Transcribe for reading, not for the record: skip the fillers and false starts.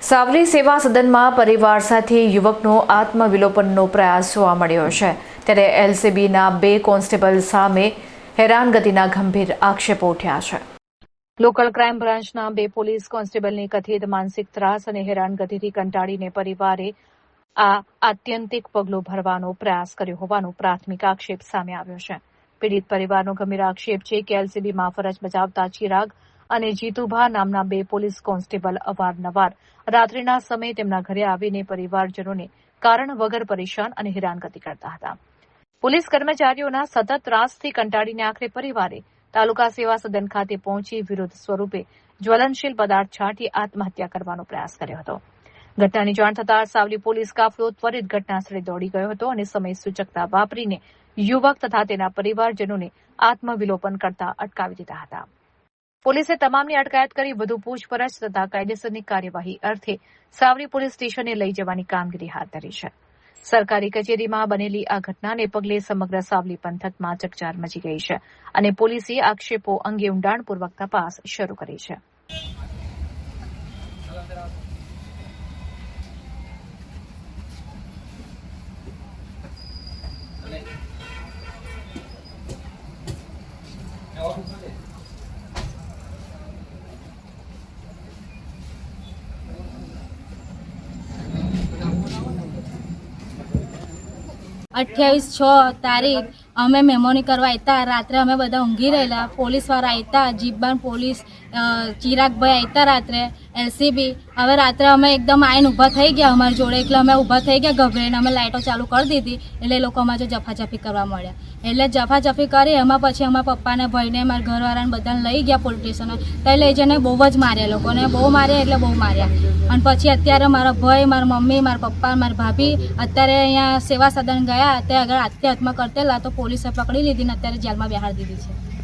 સાવલી સેવા સદનમાં પરિવાર સાથે યુવકનો આત્મવિલોપનનો પ્રયાસ જોવા મળ્યો છે। ત્યારે એલસીબીના 2 કોન્સ્ટેબલ સામે હેરાનગતિના ગંભીર આક્ષેપો ઉઠ્યા છે। લોકલ ક્રાઇમ બ્રાન્ચના 2 પોલીસ કોન્સ્ટેબલની કથિત માનસિક ત્રાસ અને હેરાનગતિથી કંટાળીને પરિવારે આ આત્યંતિક પગલું ભરવાનો પ્રયાસ કર્યો હોવાનો પ્રાથમિક આક્ષેપ સામે આવ્યો છે। પીડિત પરિવારનો ગંભીર આક્ષેપ છે કે એલસીબીમાં ફરજ બજાવતા ચિરાગ અને જીતુભા નામના 2 પોલીસ કોન્સ્ટેબલ અવારનવાર રાત્રિના સમયે તેમના ઘરે આવીને પરિવારજનોને કારણ વગર પરેશાન અને હેરાનગતિ કરતા હતા। પોલીસ કર્મચારીઓના સતત ત્રાસથી કંટાળીને આખરે પરિવારે તાલુકા સેવા સદન ખાતે પહોંચી વિરોધ સ્વરૂપે જ્વલનશીલ પદાર્થ છાંટી આત્મહત્યા કરવાનો પ્રયાસ કર્યો હતો। ઘટનાની જાણ થતાં સાવલી પોલીસ કાફલો ત્વરિત ઘટનાસ્થળે દોડી ગયો હતો અને સમય સૂચકતા વાપરીને યુવક તથા તેના પરિવારજનોને આત્મવિલોપન કરતા અટકાવી દીધા હતા। પોલીસે તમામની અટકાયત કરી વધુ પૂછપરછ તથા કાયદેસરની કાર્યવાહી અર્થે સાવલી પોલીસ સ્ટેશને લઈ જવાની કામગીરી હાથ ધરી છે। સરકારી કચેરીમાં બનેલી આ ઘટનાને પગલે સમગ્ર સાવલી પંથકમાં ચકચાર મચી ગઈ છે અને પોલીસે આક્ષેપો અંગે ઊંડાણપૂર્વક તપાસ શરૂ કરી છે। अठावीस 6 तारीख અમે મેમોની કરવા આવ્યા। રાત્રે અમે બધા ઊંઘી રહેલા। પોલીસવાળા આવ્યા, જીબાન પોલીસ ચિરાગભાઈ આવ્યા રાત્રે એલસીબી। હવે રાત્રે અમે એકદમ આઈને ઊભા થઈ ગયા અમારી જોડે, એટલે અમે ઊભા થઈ ગયા ગભરાઈને। અમે લાઇટો ચાલુ કરી દીધી એટલે એ લોકો અમારે જફાજફી કરવા મળ્યા। એટલે જફાજફી કરી એમાં પછી અમારા પપ્પાને ભાઈને મારા ઘરવાળાને બધાને લઈ ગયા પોલીસ સ્ટેશને। ત્યાં લઈ જઈને બહુ જ માર્યા લોકોને, બહુ માર્યા એટલે બહુ માર્યા। અને પછી અત્યારે મારા ભાઈ, મારા મમ્મી, મારા પપ્પા, મારી ભાભી અત્યારે અહીંયા સેવા સદન ગયા, ત્યાં આગળ આત્મહત્યા કરતેલા તો પોલીસે પકડી લીધી ને અત્યારે જેલમાં બેહાડી દીધી છે।